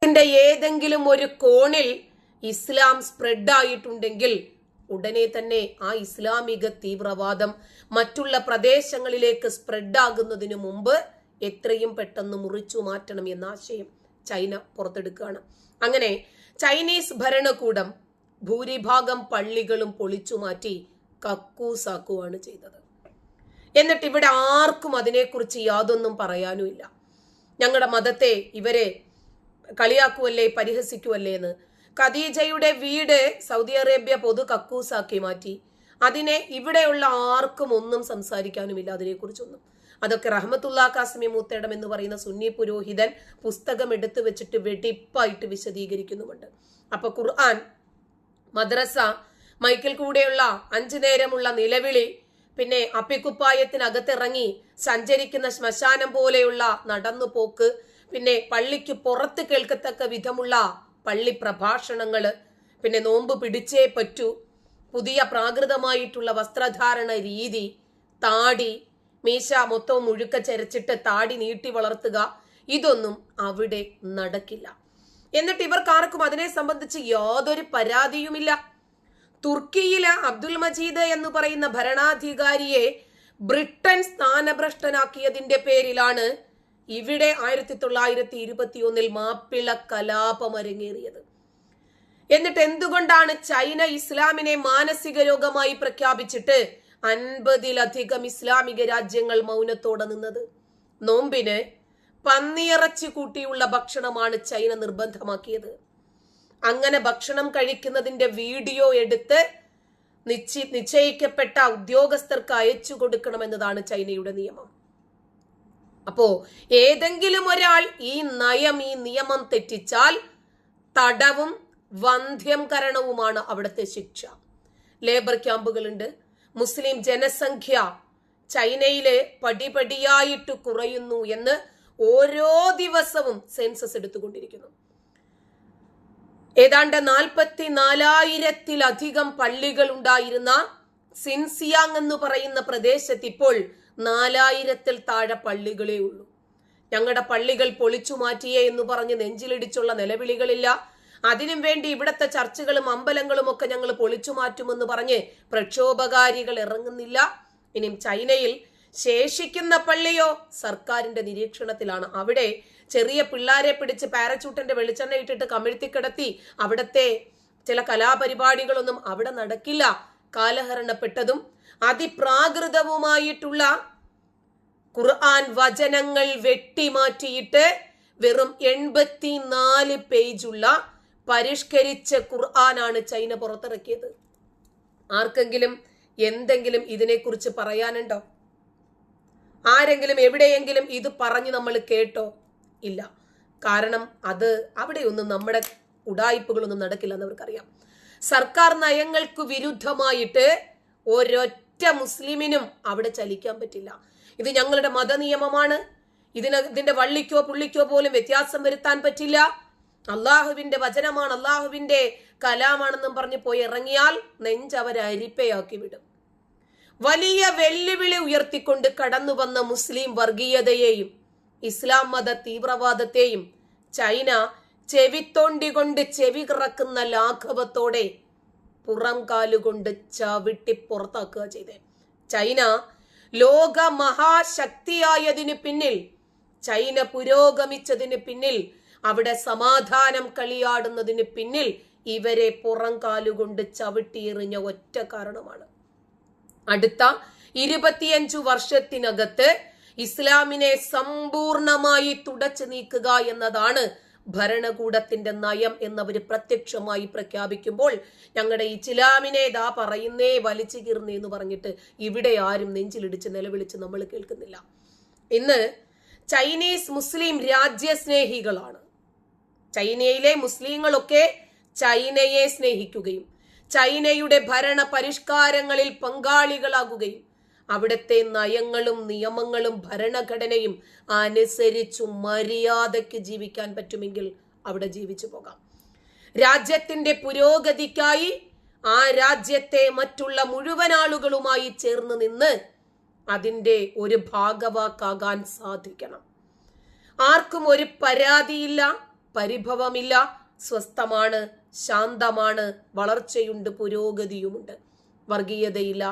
ത്തിന്റെ ഏതെങ്കിലും ഒരു കോണിൽ ഇസ്ലാം സ്പ്രെഡ് ആയിട്ടുണ്ടെങ്കിൽ ഉടനെ തന്നെ ആ ഇസ്ലാമിക തീവ്രവാദം മറ്റുള്ള പ്രദേശങ്ങളിലേക്ക് സ്പ്രെഡ് ആകുന്നതിന് മുമ്പ് എത്രയും പെട്ടെന്ന് മുറിച്ചു മാറ്റണം എന്ന ആശയം ചൈന പുറത്തെടുക്കുകയാണ്. അങ്ങനെ ചൈനീസ് ഭരണകൂടം ഭൂരിഭാഗം പള്ളികളും പൊളിച്ചു മാറ്റി കക്കൂസാക്കുവാണ് ചെയ്തത്. എന്നിട്ട് ഇവിടെ ആർക്കും അതിനെക്കുറിച്ച് യാതൊന്നും പറയാനുമില്ല. ഞങ്ങളുടെ മതത്തെ ഇവരെ കളിയാക്കുവല്ലേ, പരിഹസിക്കുവല്ലേ എന്ന്. ഖദീജയുടെ വീട് സൗദി അറേബ്യ പൊതു കക്കൂസാക്കി മാറ്റി. അതിനെ ഇവിടെയുള്ള ആർക്കും ഒന്നും സംസാരിക്കാനുമില്ല അതിനെക്കുറിച്ചൊന്നും. അതൊക്കെ റഹ്മത്തുള്ള കാസിമി മൂത്തേടം എന്ന് പറയുന്ന സുന്നി പുരോഹിതൻ പുസ്തകം എടുത്തു വെച്ചിട്ട് വെടിപ്പായിട്ട് വിശദീകരിക്കുന്നുമുണ്ട്. അപ്പൊ ഖുർആൻ, മദ്രസ, മൈക്കിൽ കൂടെയുള്ള 5 നേരമുള്ള നിലവിളി, പിന്നെ അപ്പിക്കുപ്പായത്തിനകത്തിറങ്ങി സഞ്ചരിക്കുന്ന ശ്മശാനം പോലെയുള്ള നടന്നുപോക്ക്, പിന്നെ പള്ളിക്ക് പുറത്ത് കേൾക്കത്തക്ക വിധമുള്ള പള്ളി പ്രഭാഷണങ്ങള്, പിന്നെ നോമ്പ് പിടിച്ചേ പറ്റൂ, പുതിയ പ്രാകൃതമായിട്ടുള്ള വസ്ത്രധാരണ രീതി, താടി, മീശ മൊത്തവും മുഴുക്ക ചരച്ചിട്ട് താടി നീട്ടി വളർത്തുക, ഇതൊന്നും അവിടെ നടക്കില്ല. എന്നിട്ട് ഇവർക്കാർക്കും അതിനെ സംബന്ധിച്ച് യാതൊരു പരാതിയുമില്ല. തുർക്കിയിലെ അബ്ദുൽ മജീദ് എന്ന് പറയുന്ന ഭരണാധികാരിയെ ബ്രിട്ടൻ സ്ഥാനഭ്രഷ്ടനാക്കിയതിന്റെ പേരിലാണ് ഇവിടെ 1921 മാപ്പിള കലാപം അരങ്ങേറിയത്. എന്നിട്ട് എന്തുകൊണ്ടാണ് ചൈന ഇസ്ലാമിനെ മാനസിക രോഗമായി പ്രഖ്യാപിച്ചിട്ട് 50-ലധികം ഇസ്ലാമിക രാജ്യങ്ങൾ മൗനത്തോടെ നിന്നത്? നോമ്പിന് പന്നിയിറച്ചി കൂട്ടിയുള്ള ഭക്ഷണമാണ് ചൈന നിർബന്ധമാക്കിയത്. അങ്ങനെ ഭക്ഷണം കഴിക്കുന്നതിന്റെ വീഡിയോ എടുത്ത് നിശ്ചയിക്കപ്പെട്ട ഉദ്യോഗസ്ഥർക്ക് അയച്ചു കൊടുക്കണമെന്നതാണ് ചൈനയുടെ നിയമം. അപ്പോ ഏതെങ്കിലും ഒരാൾ ഈ നിയമം തെറ്റിച്ചാൽ തടവും വന്ധ്യംകരണവുമാണ് അവിടുത്തെ ശിക്ഷ. ലേബർ ക്യാമ്പുകളുണ്ട്. മുസ്ലിം ജനസംഖ്യ ചൈനയിലെ പടിപടിയായിട്ട് കുറയുന്നു എന്ന് ഓരോ ദിവസവും സെൻസസ് എടുത്തുകൊണ്ടിരിക്കുന്നു. ഏതാണ്ട് 44,000-ലധികം പള്ളികൾ ഉണ്ടായിരുന്ന സിൻസിയാങ് എന്ന് പറയുന്ന പ്രദേശത്ത് ഇപ്പോൾ 4,000-ൽ താഴെ പള്ളികളേ ഉള്ളൂ. ഞങ്ങളുടെ പള്ളികൾ പൊളിച്ചു മാറ്റിയേ എന്ന് പറഞ്ഞ് നെഞ്ചിലിടിച്ചുള്ള നിലവിളികളില്ല. അതിനും വേണ്ടി ഇവിടത്തെ ചർച്ചുകളും അമ്പലങ്ങളും ഒക്കെ ഞങ്ങൾ പൊളിച്ചു മാറ്റുമെന്ന് പറഞ്ഞ് പ്രക്ഷോഭകാരികൾ ഇറങ്ങുന്നില്ല. ഇനിയും ചൈനയിൽ ശേഷിക്കുന്ന പള്ളിയോ സർക്കാരിന്റെ നിരീക്ഷണത്തിലാണ്. അവിടെ ചെറിയ പിള്ളാരെ പിടിച്ച് പാരച്ചൂട്ടിന്റെ വെളിച്ചെണ്ണ ഇട്ടിട്ട് കമിഴ്ത്തി കിടത്തി അവിടത്തെ ചില കലാപരിപാടികളൊന്നും അവിടെ നടക്കില്ല. കാലഹരണപ്പെട്ടതും അതിപ്രാകൃതവുമായിട്ടുള്ള ഖുർആൻ വചനങ്ങൾ വെട്ടിമാറ്റിയിട്ട് വെറും 84 പേജുള്ള പരിഷ്കരിച്ച ഖുർആനാണ് ചൈന പുറത്തിറക്കിയത്. ആർക്കെങ്കിലും എന്തെങ്കിലും ഇതിനെക്കുറിച്ച് പറയാനുണ്ടോ? ആരെങ്കിലും എവിടെയെങ്കിലും ഇത് പറഞ്ഞ് നമ്മൾ കേട്ടോ? ഇല്ല. കാരണം അത് അവിടെയൊന്നും നമ്മുടെ ഉഡായിപ്പുകളൊന്നും നടക്കില്ല എന്നവർക്കറിയാം. സർക്കാർ നയങ്ങൾക്ക് വിരുദ്ധമായിട്ട് ഒരൊറ്റ മുസ്ലിമിനും അവിടെ ചലിക്കാൻ പറ്റില്ല. ഇത് ഞങ്ങളുടെ മതനിയമമാണ്. ഇതിന്റെ വള്ളിക്കോ പുള്ളിക്കോ പോലും വ്യത്യാസം വരുത്താൻ പറ്റില്ല. അള്ളാഹുവിന്റെ വചനമാണ്, അള്ളാഹുവിന്റെ കലാമാണെന്നും പറഞ്ഞ് പോയി ഇറങ്ങിയാൽ നെഞ്ചവരെ അരിപ്പയാക്കി വിടും. വലിയ വെല്ലുവിളി ഉയർത്തിക്കൊണ്ട് കടന്നു വന്ന മുസ്ലിം വർഗീയതയെയും ഇസ്ലാം മത തീവ്രവാദത്തെയും ചൈന ചെവിത്തോണ്ടി കൊണ്ട് ചെവി കിറക്കുന്ന ലാഘവത്തോടെ പുറം കാലുകൊണ്ട് ചവിട്ടി പുറത്താക്കുക ചെയ്തേ. ചൈന ലോക മഹാശക്തിയായതിനു പിന്നിൽ, ചൈന പുരോഗമിച്ചതിന് പിന്നിൽ, അവിടെ സമാധാനം കളിയാടുന്നതിന് പിന്നിൽ ഇവരെ പുറം കാലുകൊണ്ട് ചവിട്ടിയെറിഞ്ഞ ഒറ്റ കാരണമാണ്. അടുത്ത 25 വർഷത്തിനകത്ത് ഇസ്ലാമിനെ സമ്പൂർണമായി തുടച്ചു നീക്കുക എന്നതാണ് ഭരണകൂടത്തിന്റെ നയം എന്നവർ പ്രത്യക്ഷമായി പ്രഖ്യാപിക്കുമ്പോൾ ഞങ്ങളുടെ ഇസ്ലാമിനെ ദാ പറയുന്നേ വലിച്ചു കീർന്നേ എന്ന് പറഞ്ഞിട്ട് ഇവിടെ ആരും നെഞ്ചിലിടിച്ച് നിലവിളിച്ച് നമ്മൾ കേൾക്കുന്നില്ല. ഇന്ന് ചൈനീസ് മുസ്ലിം രാജ്യസ്നേഹികളാണ്. ചൈനയിലെ മുസ്ലിങ്ങളൊക്കെ ചൈനയെ സ്നേഹിക്കുകയും ചൈനയുടെ ഭരണ പരിഷ്കാരങ്ങളിൽ പങ്കാളികളാകുകയും അവിടുത്തെ നയങ്ങളും നിയമങ്ങളും ഭരണഘടനയും അനുസരിച്ചു മര്യാദയ്ക്ക് ജീവിക്കാൻ പറ്റുമെങ്കിൽ അവിടെ ജീവിച്ചു പോകാം. രാജ്യത്തിന്റെ പുരോഗതിക്കായി ആ രാജ്യത്തെ മറ്റുള്ള മുഴുവൻ ആളുകളുമായി ചേർന്ന് നിന്ന് അതിന്റെ ഒരു ഭാഗവാക്കാകാൻ സാധിക്കണം. ആർക്കും ഒരു പരാതിയില്ല. പരിഭവമില്ല, സ്വസ്ഥമാണ്, ശാന്തമാണ്, വളർച്ചയുണ്ട്, പുരോഗതിയുമുണ്ട്. വർഗീയതയില്ല,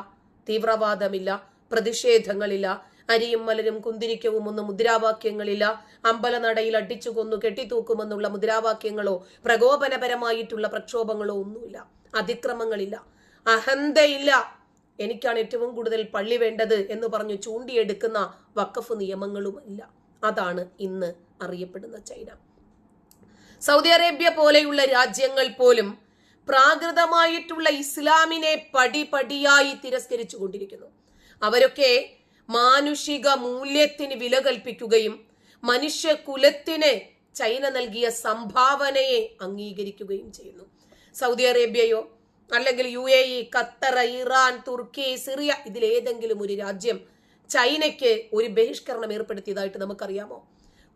തീവ്രവാദമില്ല, പ്രതിഷേധങ്ങളില്ല, അരിയും മലരും കുന്തിരിക്കവും ഒന്നും മുദ്രാവാക്യങ്ങളില്ല, അമ്പലനടയിൽ അടിച്ചു കൊന്നു കെട്ടിത്തൂക്കുമെന്നുള്ള മുദ്രാവാക്യങ്ങളോ പ്രകോപനപരമായിട്ടുള്ള പ്രക്ഷോഭങ്ങളോ ഒന്നുമില്ല, അതിക്രമങ്ങളില്ല, അഹന്തയില്ല. എനിക്കാണ് ഏറ്റവും കൂടുതൽ പള്ളി വേണ്ടത് എന്ന് പറഞ്ഞു ചൂണ്ടിയെടുക്കുന്ന വഖഫ് നിയമങ്ങളുമില്ല. അതാണ് ഇന്ന് അറിയപ്പെടുന്ന ചൈന. സൗദി അറേബ്യ പോലെയുള്ള രാജ്യങ്ങൾ പോലും പ്രാകൃതമായിട്ടുള്ള ഇസ്ലാമിനെ പടിപടിയായി തിരസ്കരിച്ചു കൊണ്ടിരിക്കുന്നു. അവരൊക്കെ മാനുഷിക മൂല്യത്തിന് വില കൽപ്പിക്കുകയും മനുഷ്യകുലത്തിന് ചൈന നൽകിയ സംഭാവനയെ അംഗീകരിക്കുകയും ചെയ്യുന്നു. സൗദി അറേബ്യയോ അല്ലെങ്കിൽ UAE, ഖത്തർ, ഇറാൻ, തുർക്കി, സിറിയ ഇതിലേതെങ്കിലും ഒരു രാജ്യം ചൈനയ്ക്ക് ഒരു ബഹിഷ്കരണം ഏർപ്പെടുത്തിയതായിട്ട് നമുക്കറിയാമോ?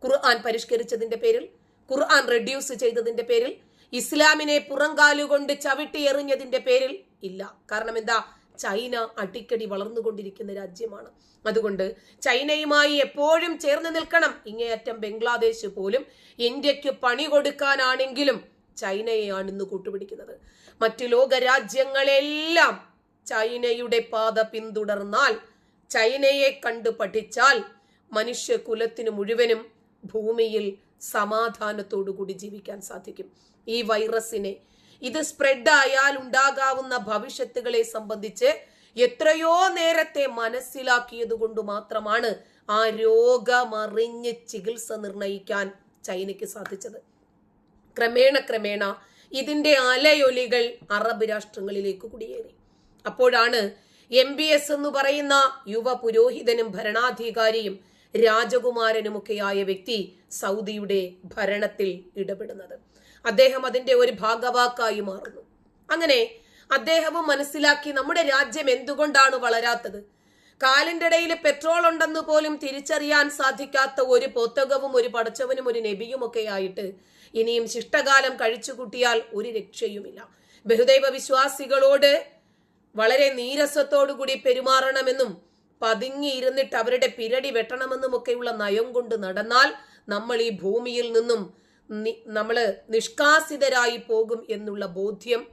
ഖുർആൻ പരിഷ്കരിച്ചതിന്റെ പേരിൽ, ഖുർആൻ റെഡ്യൂസ് ചെയ്തതിന്റെ പേരിൽ, ഇസ്ലാമിനെ പുറങ്കാലുകൊണ്ട് ചവിട്ടി എറിഞ്ഞതിന്റെ പേരിൽ ഇല്ല. കാരണം എന്താ? ചൈന അടിക്കടി വളർന്നുകൊണ്ടിരിക്കുന്ന രാജ്യമാണ്. അതുകൊണ്ട് ചൈനയുമായി എപ്പോഴും ചേർന്ന് നിൽക്കണം. ഇങ്ങേയറ്റം ബംഗ്ലാദേശ് പോലും ഇന്ത്യക്ക് പണി കൊടുക്കാനാണെങ്കിലും ചൈനയെയാണ് ഇന്ന് കൂട്ടുപിടിക്കുന്നത്. മറ്റു ലോക രാജ്യങ്ങളെല്ലാം ചൈനയുടെ പാത പിന്തുടർന്നാൽ, ചൈനയെ കണ്ടു പഠിച്ചാൽ മനുഷ്യകുലത്തിന് മുഴുവനും ഭൂമിയിൽ സമാധാനത്തോടുകൂടി ജീവിക്കാൻ സാധിക്കും. ഈ വൈറസിനെ, ഇത് സ്പ്രെഡ് ആയാൽ ഉണ്ടാകാവുന്ന ഭവിഷ്യത്തുകളെ സംബന്ധിച്ച് എത്രയോ നേരത്തെ മനസ്സിലാക്കിയത് കൊണ്ട് മാത്രമാണ് ആ രോഗമറിഞ്ഞ് ചികിത്സ നിർണയിക്കാൻ ചൈനയ്ക്ക് സാധിച്ചത്. ക്രമേണ ഇതിന്റെ അലയൊലികൾ അറബ് രാഷ്ട്രങ്ങളിലേക്ക് കുടിയേറി. അപ്പോഴാണ് MBS എന്ന് പറയുന്ന യുവ പുരോഹിതനും ഭരണാധികാരിയും രാജകുമാരനുമൊക്കെയായ വ്യക്തി സൗദിയുടെ ഭരണത്തിൽ ഇടപെടുന്നത്. അദ്ദേഹം അതിന്റെ ഒരു ഭാഗവാക്കായി മാറുന്നു. അങ്ങനെ അദ്ദേഹവും മനസ്സിലാക്കി നമ്മുടെ രാജ്യം എന്തുകൊണ്ടാണ് വളരാത്തത്. കാലിന്റെ ഇടയിൽ പെട്രോൾ ഉണ്ടെന്ന് പോലും തിരിച്ചറിയാൻ സാധിക്കാത്ത ഒരു പൊത്തകവും ഒരു പടച്ചവനും ഒരു നബിയും ഒക്കെ ആയിട്ട് ഇനിയും ശിഷ്ടകാലം കഴിച്ചുകൂട്ടിയാൽ ഒരു രക്ഷയുമില്ല. ബഹുദൈവ വിശ്വാസികളോട് വളരെ നീരസത്തോടുകൂടി പെരുമാറണമെന്നും പതുങ്ങിയിരുന്നിട്ട് അവരുടെ പിരടി വെട്ടണമെന്നും ഒക്കെയുള്ള നയം കൊണ്ട് നടന്നാൽ നമ്മൾ ഈ ഭൂമിയിൽ നിന്നും നിഷ്കാസിതരായി പോകും എന്നുള്ള ബോധ്യം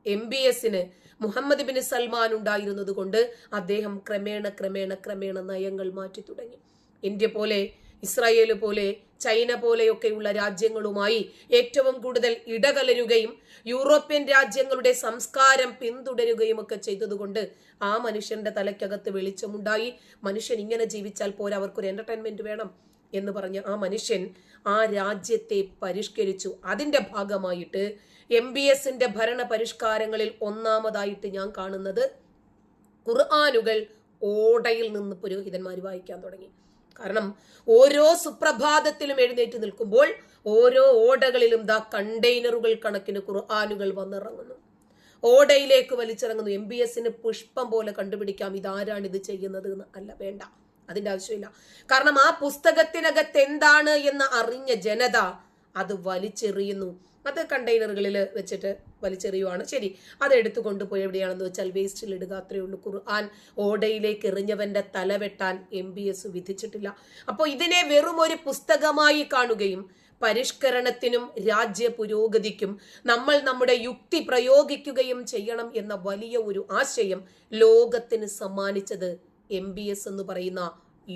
MBSന് മുഹമ്മദ് ബിൻ സൽമാൻ ഉണ്ടായിരുന്നത് കൊണ്ട് അദ്ദേഹം ക്രമേണ നയങ്ങൾ മാറ്റി തുടങ്ങി. ഇന്ത്യ പോലെ, ഇസ്രായേൽ പോലെ, ചൈന പോലെയൊക്കെയുള്ള രാജ്യങ്ങളുമായി ഏറ്റവും കൂടുതൽ ഇടകലരുകയും യൂറോപ്യൻ രാജ്യങ്ങളുടെ സംസ്കാരം പിന്തുടരുകയും ഒക്കെ ചെയ്തതുകൊണ്ട് ആ മനുഷ്യന്റെ തലയ്ക്കകത്ത് വെളിച്ചമുണ്ടായി. മനുഷ്യൻ ഇങ്ങനെ ജീവിച്ചാൽ പോരാ, അവർക്കൊരു എന്റർടൈൻമെന്റ് വേണം എന്ന് പറഞ്ഞ് ആ മനുഷ്യൻ ആ രാജ്യത്തെ പരിഷ്കരിച്ചു. അതിന്റെ ഭാഗമായിട്ട് MBSന്റെ ഭരണ പരിഷ്കാരങ്ങളിൽ ഒന്നാമതായിട്ട് ഞാൻ കാണുന്നത് ഖുർആനുകൾ ഓടയിൽ നിന്ന് പുരോഹിതന്മാർ വായിക്കാൻ തുടങ്ങി. കാരണം ഓരോ സുപ്രഭാതത്തിലും എഴുന്നേറ്റ് നിൽക്കുമ്പോൾ ഓരോ ഓടകളിലും കണ്ടെയ്നറുകൾ കണക്കിന് ഖുർആനുകൾ വന്നിറങ്ങുന്നു, ഓടയിലേക്ക് വലിച്ചിറങ്ങുന്നു. MBSന് പുഷ്പം പോലെ കണ്ടുപിടിക്കാം ഇതാരാണ് ഇത് ചെയ്യുന്നത് എന്ന്. അല്ല, വേണ്ട, അതിന്റെ ആവശ്യമില്ല. കാരണം ആ പുസ്തകത്തിനകത്ത് എന്താണ് എന്ന് അറിഞ്ഞ ജനത അത് വലിച്ചെറിയുന്നു. അത് കണ്ടെയ്നറുകളിൽ വെച്ചിട്ട് വലിച്ചെറിയുവാണ്. ശരി, അത് എടുത്തുകൊണ്ടുപോയി എവിടെയാണെന്ന് വെച്ചാൽ വേസ്റ്റിൽ ഇടുക, അത്രയേ ഉള്ളൂ. ഖുർആൻ ഓടയിലേക്ക് എറിഞ്ഞവന്റെ തല വെട്ടാൻ MBS വിധിച്ചിട്ടില്ല. അപ്പോൾ ഇതിനെ വെറും ഒരു പുസ്തകമായി കാണുകയും പരിഷ്കരണത്തിനും രാജ്യ പുരോഗതിക്കും നമ്മൾ നമ്മുടെ യുക്തി പ്രയോഗിക്കുകയും ചെയ്യണം എന്ന വലിയ ഒരു ആശയം ലോകത്തിന് സമ്മാനിച്ചത് MBS എന്ന് പറയുന്ന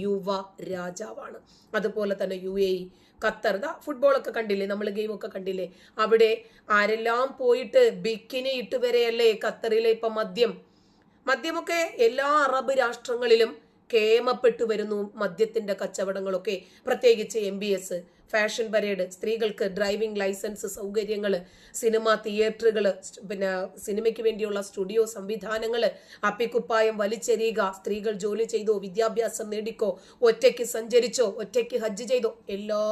യുവ രാജാവാണ്. അതുപോലെ തന്നെ UAE, ഖത്തർ, ഫുട്ബോളൊക്കെ കണ്ടില്ലേ, നമ്മൾ ഗെയിമൊക്കെ കണ്ടില്ലേ, അവിടെ ആരെല്ലാം പോയിട്ട് ബിക്കിനി ഇട്ടുവരെയല്ലേ ഖത്തറിലെ ഇപ്പൊ മദ്യമൊക്കെ എല്ലാ അറബ് രാഷ്ട്രങ്ങളിലും കേമപ്പെട്ടു വരുന്നു. മദ്യത്തിന്റെ കച്ചവടങ്ങളൊക്കെ, പ്രത്യേകിച്ച് MBS, ഫാഷൻ പരേഡ്, സ്ത്രീകൾക്ക് ഡ്രൈവിംഗ് ലൈസൻസ് സൗകര്യങ്ങള്, സിനിമ തിയേറ്ററുകള്, പിന്നെ സിനിമയ്ക്ക് വേണ്ടിയുള്ള സ്റ്റുഡിയോ സംവിധാനങ്ങള്, അപ്പിക്കുപ്പായം വലിച്ചെറിയുക, സ്ത്രീകൾ ജോലി ചെയ്തോ, വിദ്യാഭ്യാസം നേടിക്കോ, ഒറ്റയ്ക്ക് സഞ്ചരിച്ചോ, ഒറ്റയ്ക്ക് ഹജ്ജ് ചെയ്തോ, എല്ലാ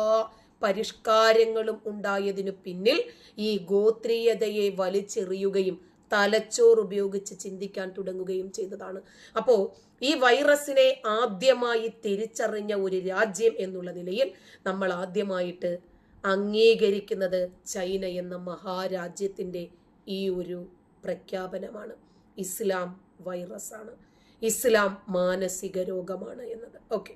പരിഷ്കാരങ്ങളും ഉണ്ടായതിനു പിന്നിൽ ഈ ഗോത്രീയതയെ വലിച്ചെറിയുകയും തലച്ചോറ് ഉപയോഗിച്ച് ചിന്തിക്കാൻ തുടങ്ങുകയും ചെയ്തതാണ്. അപ്പോൾ ഈ വൈറസിനെ ആദ്യമായി തിരിച്ചറിഞ്ഞ ഒരു രാജ്യം എന്നുള്ള നിലയിൽ നമ്മൾ ആദ്യമായിട്ട് അംഗീകരിക്കുന്നത് ചൈന എന്ന മഹാരാജ്യത്തിൻ്റെ ഈ ഒരു പ്രഖ്യാപനമാണ്. ഇസ്ലാം വൈറസാണ്, ഇസ്ലാം മാനസിക രോഗമാണ് എന്നത്. ഓക്കെ.